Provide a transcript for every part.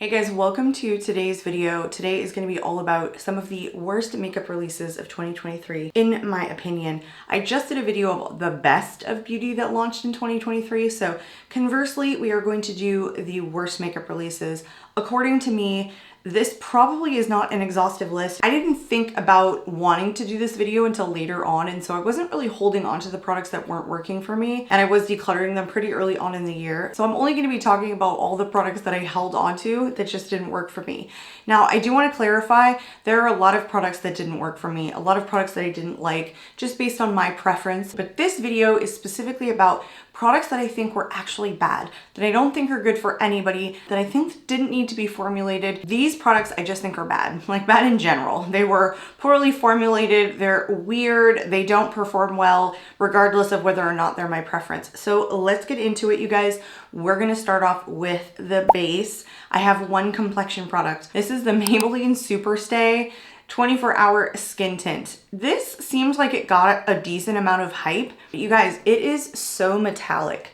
Hey guys, welcome to today's video. Today is going to be all about some of the worst makeup releases of 2023, in my opinion. I just did a video of the best of beauty that launched in 2023, so conversely, we are going to do the worst makeup releases. According to me, this probably is not an exhaustive list. I didn't think about wanting to do this video until later on, and so I wasn't really holding on to the products that weren't working for me, and I was decluttering them pretty early on in the year. So I'm only going to be talking about all the products that I held on to that just didn't work for me. Now, I do want to clarify, there are a lot of products that didn't work for me, a lot of products that I didn't like, just based on my preference, but this video is specifically about products that I think were actually bad, that I don't think are good for anybody, that I think didn't need to be formulated. These products I just think are bad, like bad in general. They were poorly formulated, they're weird, they don't perform well, regardless of whether or not they're my preference. So let's get into it, you guys. We're gonna start off with the base. I have one complexion product. This is the Maybelline Superstay 24-hour skin tint. This seems like it got a decent amount of hype. But you guys, it is so metallic.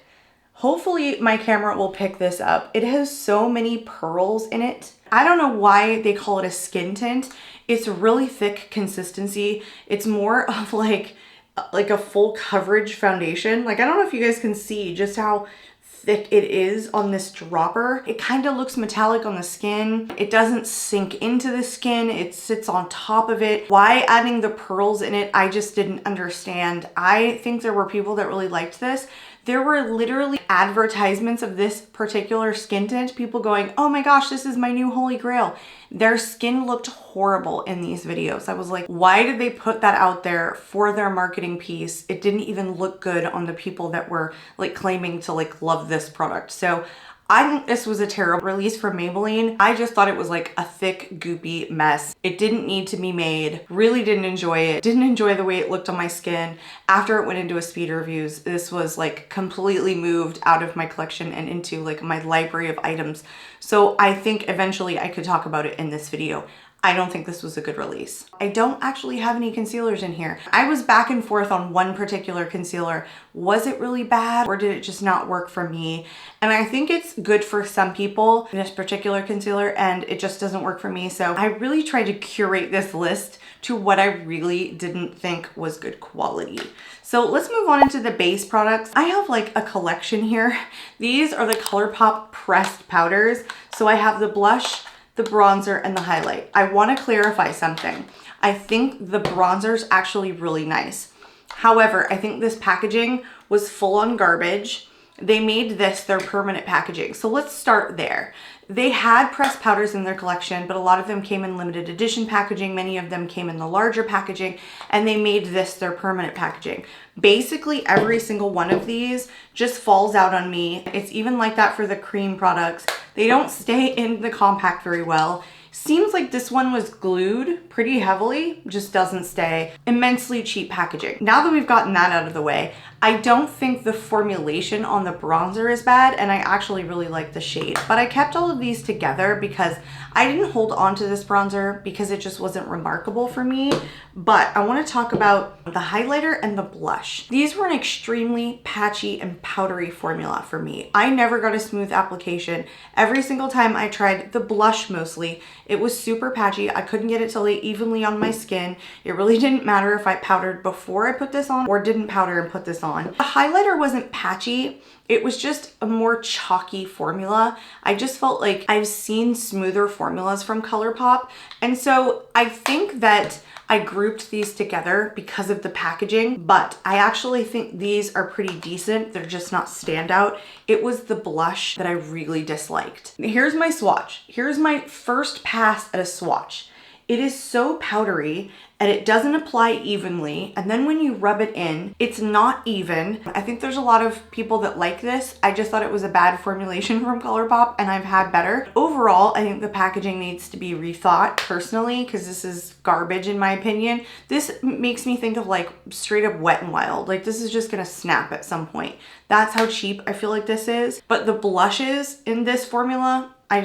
Hopefully my camera will pick this up. It has so many pearls in it. I don't know why they call it a skin tint. It's really thick consistency. It's more of like a full coverage foundation. Like, I don't know if you guys can see just how thick it is on this dropper. It kind of looks metallic on the skin. It doesn't sink into the skin. It sits on top of it. Why adding the pearls in it, I just didn't understand. I think there were people that really liked this. There were literally advertisements of this particular skin tint, people going, oh my gosh, this is my new holy grail. Their skin looked horrible in these videos. I was like, why did they put that out there for their marketing piece? It didn't even look good on the people that were like claiming to like love this product. So I think this was a terrible release for Maybelline. I just thought it was like a thick, goopy mess. It didn't need to be made. Really didn't enjoy it. Didn't enjoy the way it looked on my skin. After it went into a speed reviews, this was like completely moved out of my collection and into like my library of items. So I think eventually I could talk about it in this video. I don't think this was a good release. I don't actually have any concealers in here. I was back and forth on one particular concealer. Was it really bad or did it just not work for me? And I think it's good for some people, this particular concealer, and it just doesn't work for me. So I really tried to curate this list to what I really didn't think was good quality. So let's move on into the base products. I have like a collection here. These are the Colourpop pressed powders. So I have the blush, the bronzer, and the highlight. I want to clarify something. I think the bronzer's actually really nice. However, I think this packaging was full on garbage. They made this their permanent packaging. So let's start there. They had pressed powders in their collection, but a lot of them came in limited edition packaging. Many of them came in the larger packaging, and they made this their permanent packaging. Basically, every single one of these just falls out on me. It's even like that for the cream products. They don't stay in the compact very well. Seems like this one was glued pretty heavily, just doesn't stay. Immensely cheap packaging. Now that we've gotten that out of the way, I don't think the formulation on the bronzer is bad, and I actually really like the shade. But I kept all of these together because I didn't hold on to this bronzer because it just wasn't remarkable for me. But I want to talk about the highlighter and the blush. These were an extremely patchy and powdery formula for me. I never got a smooth application. Every single time I tried the blush mostly, it was super patchy. I couldn't get it to lay evenly on my skin. It really didn't matter if I powdered before I put this on or didn't powder and put this on. The highlighter wasn't patchy. It was just a more chalky formula. I just felt like I've seen smoother formulas from Colourpop. And so I think that I grouped these together because of the packaging, but I actually think these are pretty decent. They're just not standout. It was the blush that I really disliked. Here's my swatch. Here's my first pass at a swatch. It is so powdery and it doesn't apply evenly. And then when you rub it in, it's not even. I think there's a lot of people that like this. I just thought it was a bad formulation from Colourpop and I've had better. Overall, I think the packaging needs to be rethought personally because this is garbage in my opinion. This makes me think of like straight up Wet n Wild. Like this is just gonna snap at some point. That's how cheap I feel like this is. But the blushes in this formula, I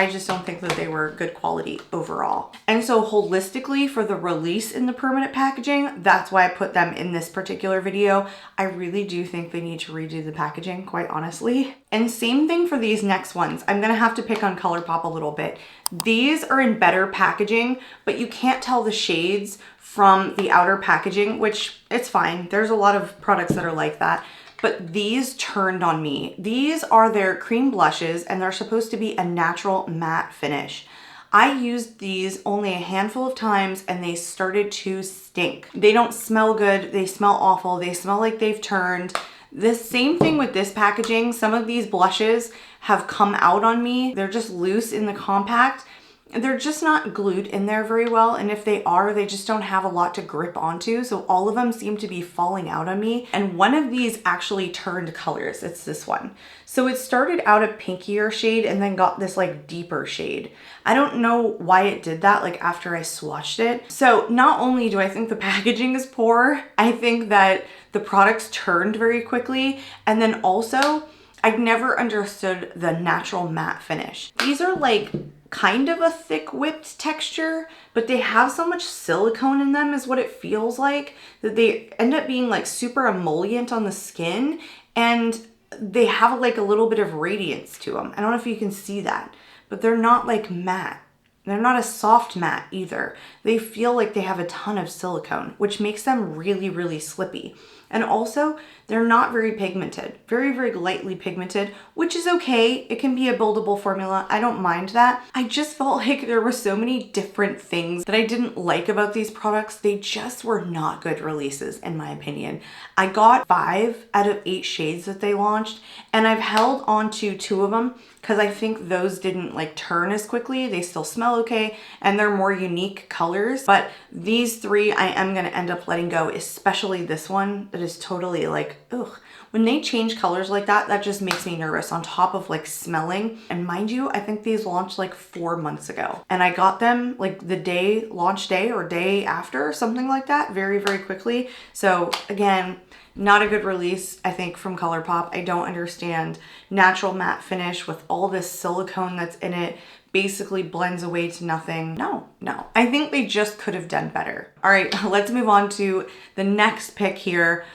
just don't think that they were good quality overall. And so holistically, for the release in the permanent packaging, that's why I put them in this particular video. I really do think they need to redo the packaging, quite honestly. And same thing for these next ones. I'm gonna have to pick on Colourpop a little bit. These are in better packaging, but you can't tell the shades from the outer packaging, which it's fine. There's a lot of products that are like that. But these turned on me. These are their cream blushes, and they're supposed to be a natural matte finish. I used these only a handful of times and they started to stink. They don't smell good, they smell awful, they smell like they've turned. The same thing with this packaging. Some of these blushes have come out on me. They're just loose in the compact. They're just not glued in there very well, and if they are, they just don't have a lot to grip onto, so all of them seem to be falling out on me. And one of these actually turned colors. It's this one. So it started out a pinkier shade and then got this like deeper shade. I don't know why it did that, like after I swatched it. So not only do I think the packaging is poor, I think that the products turned very quickly, and then also I've never understood the natural matte finish. These are like kind of a thick whipped texture, but they have so much silicone in them is what it feels like, that they end up being like super emollient on the skin, and they have like a little bit of radiance to them. I don't know if you can see that, but they're not like matte. They're not a soft matte either. They feel like they have a ton of silicone, which makes them really, really slippy. And also, they're not very pigmented, very, very lightly pigmented, which is okay. It can be a buildable formula. I don't mind that. I just felt like there were so many different things that I didn't like about these products. They just were not good releases, in my opinion. I got 5 out of 8 shades that they launched, and I've held on to 2 of them because I think those didn't like turn as quickly. They still smell okay, and they're more unique colors. But these 3 I am gonna end up letting go, especially this one that is totally like, ugh. When they change colors like that, that just makes me nervous on top of like smelling. And mind you, I think these launched like 4 months ago. And I got them like the day, launch day or day after, something like that, very, very quickly. So again, not a good release, I think, from Colourpop. I don't understand natural matte finish with all this silicone that's in it. Basically blends away to nothing. No. I think they just could have done better. All right, let's move on to the next pick here.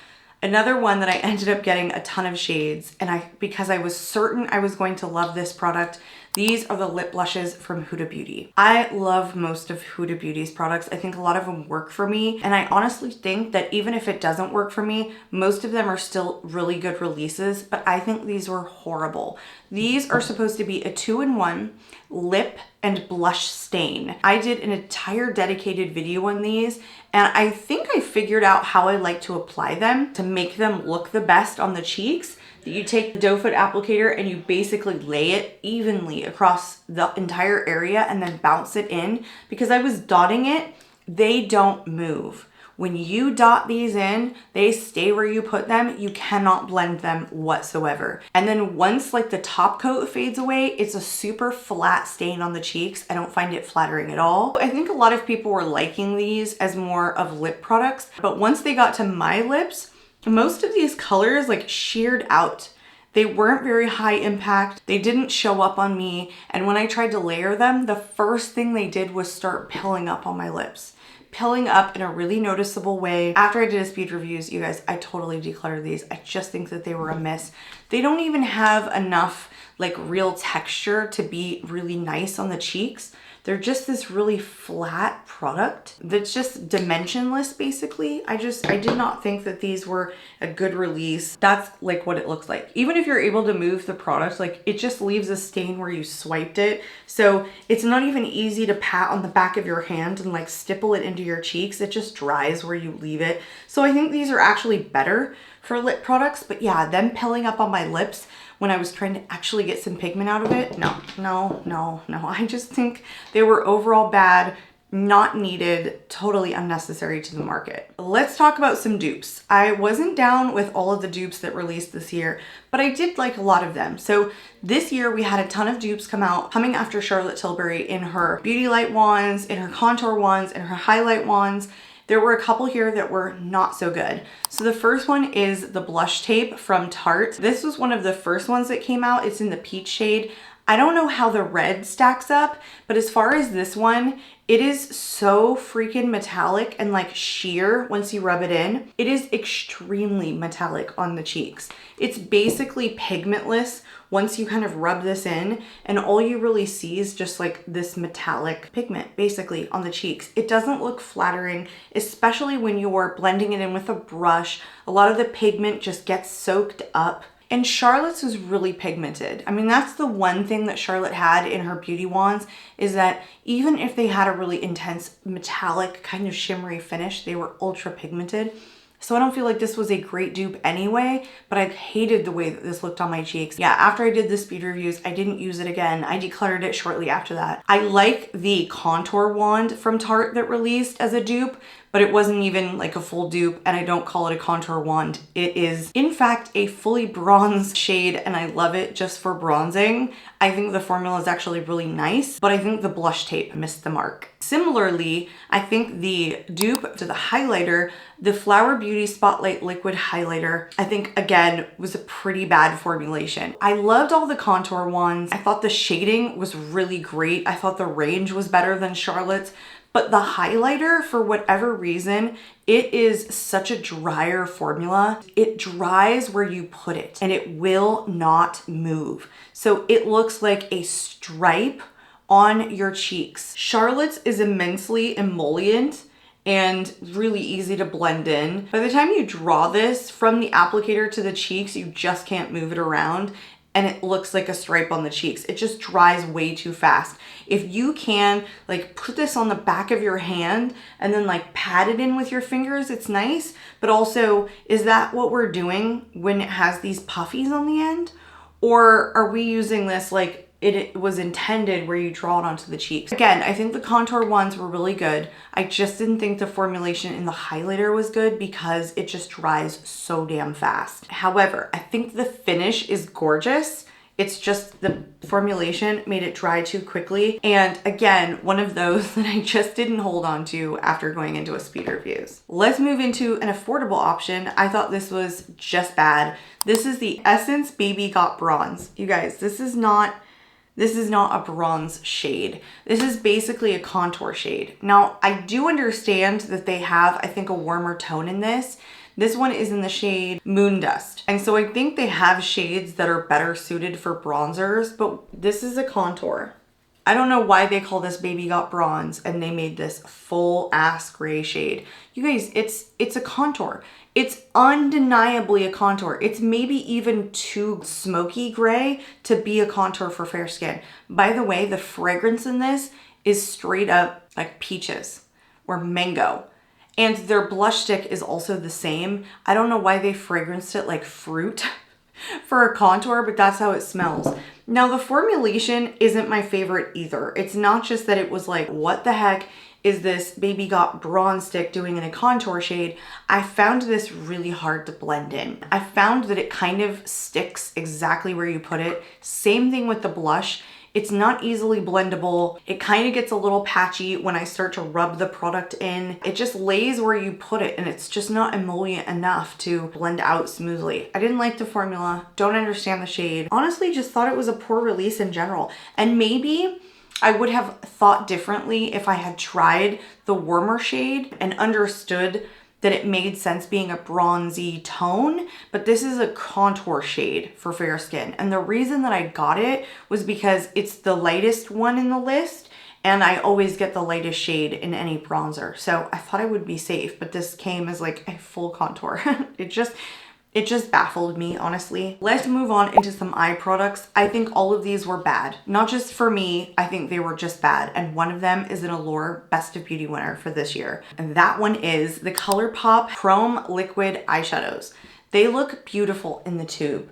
Another one that I ended up getting a ton of shades, and because I was certain I was going to love this product. These are the lip blushes from Huda Beauty. I love most of Huda Beauty's products. I think a lot of them work for me, and I honestly think that even if it doesn't work for me, most of them are still really good releases, but I think these were horrible. These are supposed to be a 2-in-1 lip and blush stain. I did an entire dedicated video on these, and I think I figured out how I like to apply them to make them look the best on the cheeks. You take the doe foot applicator and you basically lay it evenly across the entire area and then bounce it in. Because I was dotting it, they don't move. When you dot these in, they stay where you put them. You cannot blend them whatsoever. And then once like the top coat fades away, it's a super flat stain on the cheeks. I don't find it flattering at all. I think a lot of people were liking these as more of lip products, but once they got to my lips, most of these colors like sheared out. They weren't very high impact. They didn't show up on me. And when I tried to layer them, the first thing they did was start pilling up on my lips. Pilling up in a really noticeable way. After I did a speed reviews, you guys, I totally decluttered these. I just think that they were a miss. They don't even have enough like real texture to be really nice on the cheeks. They're just this really flat product that's just dimensionless, basically. I did not think that these were a good release. That's like what it looks like. Even if you're able to move the product, like it just leaves a stain where you swiped it. So it's not even easy to pat on the back of your hand and like stipple it into your cheeks. It just dries where you leave it. So I think these are actually better for lip products, but yeah, them pilling up on my lips when I was trying to actually get some pigment out of it, no. I just think they were overall bad, not needed, totally unnecessary to the market. Let's talk about some dupes. I wasn't down with all of the dupes that released this year, but I did like a lot of them. So this year we had a ton of dupes come out, coming after Charlotte Tilbury in her Beauty Light wands, in her contour wands, in her highlight wands. There were a couple here that were not so good. So the first one is the blush tape from Tarte. This was one of the first ones that came out. It's in the peach shade. I don't know how the red stacks up, but as far as this one, it is so freaking metallic and like sheer once you rub it in. It is extremely metallic on the cheeks. It's basically pigmentless once you kind of rub this in, and all you really see is just like this metallic pigment basically on the cheeks. It doesn't look flattering, especially when you're blending it in with a brush. A lot of the pigment just gets soaked up. And Charlotte's was really pigmented. I mean, that's the one thing that Charlotte had in her beauty wands, is that even if they had a really intense metallic kind of shimmery finish, they were ultra pigmented. So I don't feel like this was a great dupe anyway, but I hated the way that this looked on my cheeks. Yeah, after I did the speed reviews, I didn't use it again. I decluttered it shortly after that. I like the contour wand from Tarte that released as a dupe, but it wasn't even like a full dupe, and I don't call it a contour wand. It is, in fact, a fully bronze shade, and I love it just for bronzing. I think the formula is actually really nice, but I think the blush tape missed the mark. Similarly, I think the dupe to the highlighter, the Flower Beauty Spotlight Liquid Highlighter, I think, again, was a pretty bad formulation. I loved all the contour ones. I thought the shading was really great. I thought the range was better than Charlotte's. But the highlighter, for whatever reason, it is such a drier formula. It dries where you put it and it will not move. So it looks like a stripe on your cheeks. Charlotte's is immensely emollient and really easy to blend in. By the time you draw this from the applicator to the cheeks, you just can't move it around, and it looks like a stripe on the cheeks. It just dries way too fast. If you can like put this on the back of your hand and then like pat it in with your fingers, it's nice. But also, is that what we're doing when it has these puffies on the end? Or are we using this like it was intended where you draw it onto the cheeks? Again, I think the contour ones were really good. I just didn't think the formulation in the highlighter was good because it just dries so damn fast. However, I think the finish is gorgeous. It's just the formulation made it dry too quickly. And again, one of those that I just didn't hold on to after going into a speed reviews. Let's move into an affordable option. I thought this was just bad. This is the Essence Baby Got Bronze. You guys, this is not a bronze shade. This is basically a contour shade. Now, I do understand that they have, I think, a warmer tone in this. This one is in the shade Moon Dust. And so I think they have shades that are better suited for bronzers, but this is a contour. I don't know why they call this Baby Got Bronze and they made this full ass gray shade. You guys, it's a contour. It's undeniably a contour. It's maybe even too smoky gray to be a contour for fair skin. By the way, the fragrance in this is straight up like peaches or mango. And their blush stick is also the same. I don't know why they fragranced it like fruit for a contour, but that's how it smells. Now, the formulation isn't my favorite either. It's not just that it was like, what the heck is this Baby Got Bronze stick doing in a contour shade? I found this really hard to blend in. I found that it kind of sticks exactly where you put it. Same thing with the blush. It's not easily blendable. It kind of gets a little patchy when I start to rub the product in. It just lays where you put it and it's just not emollient enough to blend out smoothly. I didn't like the formula, don't understand the shade. Honestly, just thought it was a poor release in general. And maybe I would have thought differently if I had tried the warmer shade and understood that it made sense being a bronzy tone, but this is a contour shade for fair skin. And the reason that I got it was because it's the lightest one in the list, and I always get the lightest shade in any bronzer. So I thought I would be safe, but this came as like a full contour. It just baffled me, honestly. Let's move on into some eye products. I think all of these were bad. Not just for me, I think they were just bad. And one of them is an Allure Best of Beauty winner for this year. And that one is the Colourpop Chrome Liquid Eyeshadows. They look beautiful in the tube.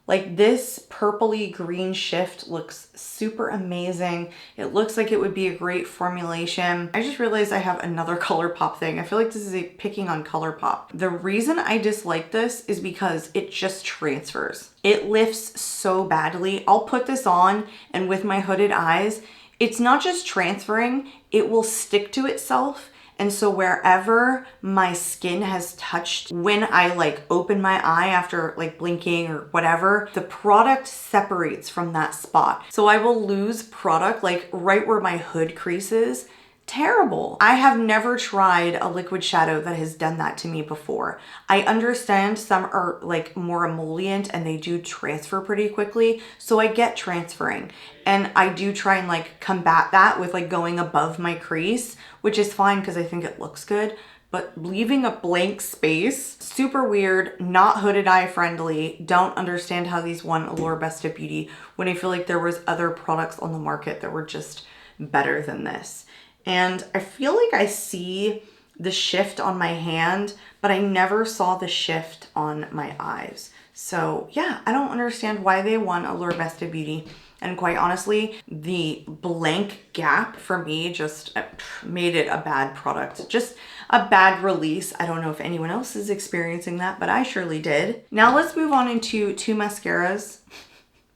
Like, this purpley green shift looks super amazing. It looks like it would be a great formulation. I just realized I have another Colourpop thing. I feel like this is a picking on Colourpop. The reason I dislike this is because it just transfers. It lifts so badly. I'll put this on and with my hooded eyes, it's not just transferring, it will stick to itself And so wherever my skin has touched when I like open my eye after like blinking or whatever, the product separates from that spot. So I will lose product like right where my hood creases. Terrible. I have never tried a liquid shadow that has done that to me before. I understand some are like more emollient and they do transfer pretty quickly, so I get transferring. And I do try and like combat that with like going above my crease, which is fine because I think it looks good. But leaving a blank space, super weird, not hooded eye friendly. Don't understand how these won Allure Best of Beauty when I feel like there was other products on the market that were just better than this. And I feel like I see the shift on my hand, but I never saw the shift on my eyes. So yeah, I don't understand why they won Allure Best of Beauty. And quite honestly, the blank gap for me just made it a bad product. Just a bad release. I don't know if anyone else is experiencing that, but I surely did. Now let's move on into two mascaras.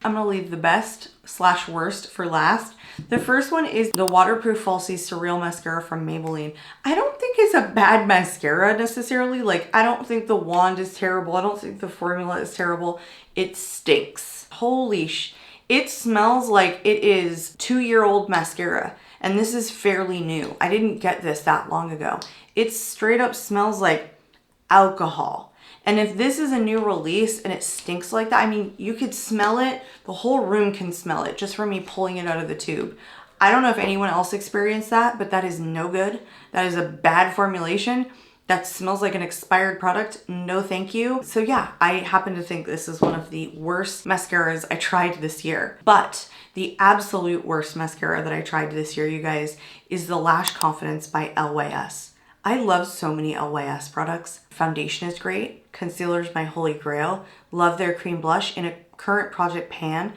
I'm gonna leave the best / worst for last. The first one is the Waterproof Falsies Surreal Mascara from Maybelline. I don't think it's a bad mascara necessarily. Like, I don't think the wand is terrible. I don't think the formula is terrible. It stinks. Holy it smells like it is 2-year-old mascara. And this is fairly new. I didn't get this that long ago. It straight up smells like alcohol. And if this is a new release and it stinks like that, I mean, you could smell it. The whole room can smell it just from me pulling it out of the tube. I don't know if anyone else experienced that, but that is no good. That is a bad formulation. That smells like an expired product. No, thank you. So yeah, I happen to think this is one of the worst mascaras I tried this year. But the absolute worst mascara that I tried this year, you guys, is the Lash Confidence by LYS. I love so many LYS products. Foundation is great. Concealer's my holy grail. Love their cream blush in a current project pan.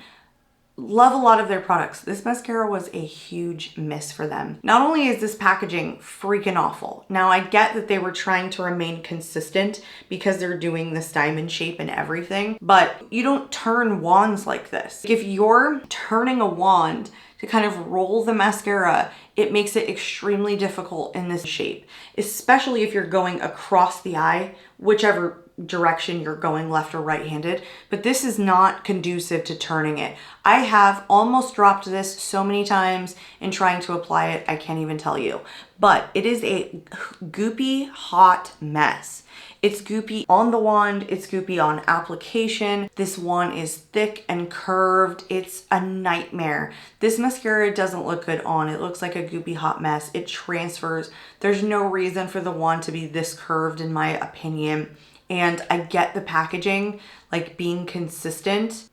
Love a lot of their products. This mascara was a huge miss for them. Not only is this packaging freaking awful. Now I get that they were trying to remain consistent because they're doing this diamond shape and everything, but you don't turn wands like this. If you're turning a wand to kind of roll the mascara, it makes it extremely difficult in this shape, especially if you're going across the eye, whichever direction you're going, left or right-handed, but this is not conducive to turning it. I have almost dropped this so many times in trying to apply it, I can't even tell you. But it is a goopy, hot mess. It's goopy on the wand, it's goopy on application. This one is thick and curved. It's a nightmare. This mascara doesn't look good on. It looks like a goopy hot mess. It transfers. There's no reason for the wand to be this curved in my opinion. And I get the packaging, like being consistent.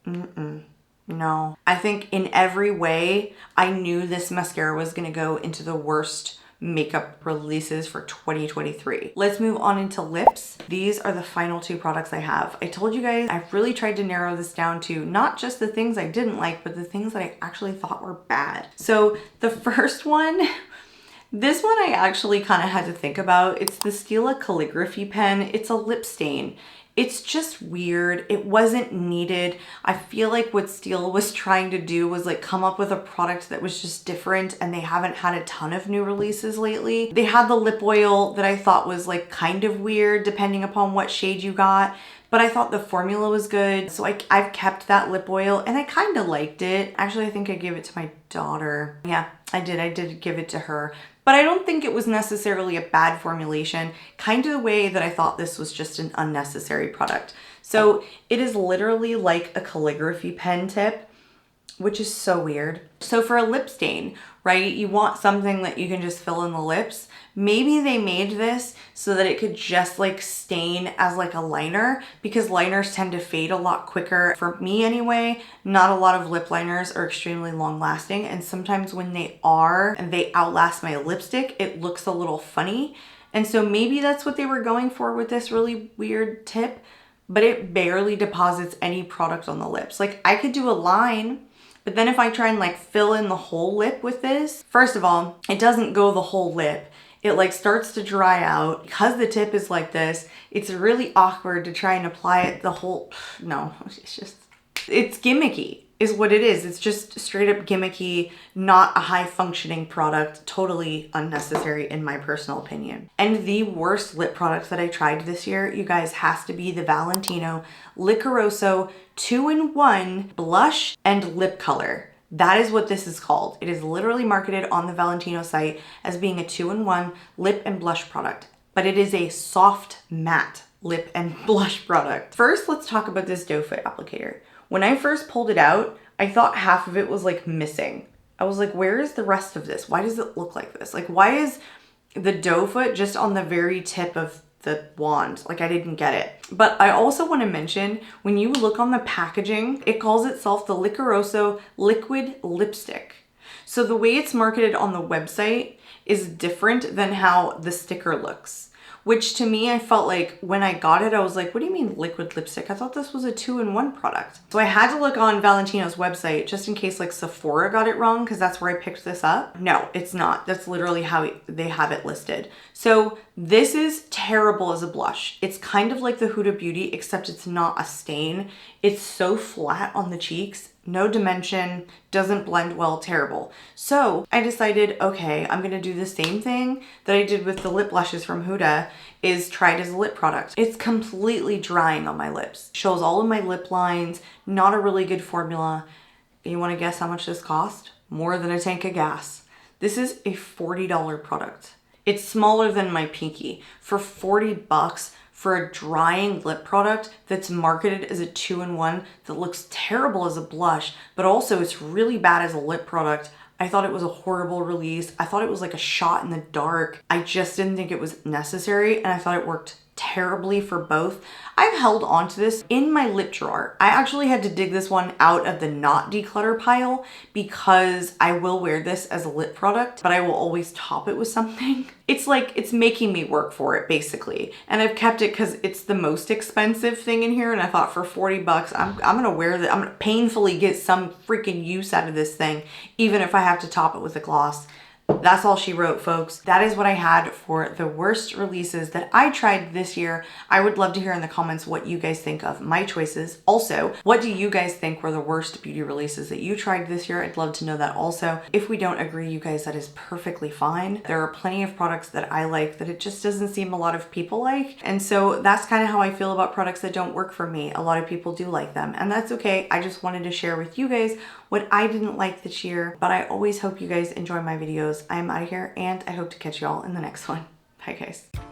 No. I think in every way, I knew this mascara was gonna go into the worst makeup releases for 2023. Let's move on into lips. These are the final two products I have. I told you guys, I've really tried to narrow this down to not just the things I didn't like, but the things that I actually thought were bad. So the first one, this one I actually kind of had to think about. It's the Stila calligraphy pen. It's a lip stain. It's just weird. It wasn't needed. I feel like what Stila was trying to do was like come up with a product that was just different, and they haven't had a ton of new releases lately. They had the lip oil that I thought was like kind of weird depending upon what shade you got, but I thought the formula was good. So I've kept that lip oil and I kind of liked it. Actually, I think I gave it to my daughter. Yeah, I did give it to her. But I don't think it was necessarily a bad formulation, kind of the way that I thought this was just an unnecessary product. So it is literally like a calligraphy pen tip, which is so weird. So for a lip stain, right, you want something that you can just fill in the lips. Maybe they made this so that it could just like stain as like a liner, because liners tend to fade a lot quicker. For me anyway, not a lot of lip liners are extremely long lasting, and sometimes when they are and they outlast my lipstick, it looks a little funny. And so maybe that's what they were going for with this really weird tip, but it barely deposits any product on the lips. Like I could do a line, but then if I try and like fill in the whole lip with this, first of all, it doesn't go the whole lip. It like starts to dry out. Because the tip is like this, it's really awkward to try and apply it the whole, no, it's gimmicky. is what it is. It's just straight up gimmicky, not a high functioning product, totally unnecessary in my personal opinion. And the worst lip product that I tried this year, you guys, has to be the Valentino Licoroso 2-in-1 blush and lip color. That is what this is called. It is literally marketed on the Valentino site as being a 2-in-1 lip and blush product, but it is a soft matte lip and blush product. First, let's talk about this doe foot applicator. When I first pulled it out, I thought half of it was like missing. I was like, where is the rest of this? Why does it look like this? Like, why is the doe foot just on the very tip of the wand? Like, I didn't get it. But I also want to mention, when you look on the packaging, it calls itself the Licoroso Liquid Lipstick. So the way it's marketed on the website is different than how the sticker looks. Which to me, I felt like when I got it, I was like, what do you mean liquid lipstick? I thought this was a 2-in-1 product. So I had to look on Valentino's website just in case like Sephora got it wrong, because that's where I picked this up. No, it's not. That's literally how they have it listed. So this is terrible as a blush. It's kind of like the Huda Beauty, except it's not a stain. It's so flat on the cheeks. No dimension, doesn't blend well, terrible. So I decided, okay, I'm gonna do the same thing that I did with the lip blushes from Huda, is try it as a lip product. It's completely drying on my lips. Shows all of my lip lines, not a really good formula. You wanna guess how much this cost? More than a tank of gas. This is a $40 product. It's smaller than my pinky. For 40 bucks, for a drying lip product that's marketed as a 2-in-1 that looks terrible as a blush, but also it's really bad as a lip product. I thought it was a horrible release. I thought it was like a shot in the dark. I just didn't think it was necessary, and I thought it worked terribly for both. I've held on to this in my lip drawer. I actually had to dig this one out of the not declutter pile because I will wear this as a lip product, but I will always top it with something. It's like, it's making me work for it basically. And I've kept it because it's the most expensive thing in here, and I thought for 40 bucks, I'm gonna wear that. I'm gonna painfully get some freaking use out of this thing, even if I have to top it with a gloss. That's all she wrote, folks. That is what I had for the worst releases that I tried this year. I would love to hear in the comments what you guys think of my choices. Also, what do you guys think were the worst beauty releases that you tried this year? I'd love to know that also. If we don't agree, you guys, that is perfectly fine. There are plenty of products that I like that it just doesn't seem a lot of people like. And so that's kind of how I feel about products that don't work for me. A lot of people do like them, and that's okay. I just wanted to share with you guys what I didn't like this year, but I always hope you guys enjoy my videos. I'm out of here, and I hope to catch you all in the next one. Bye, guys.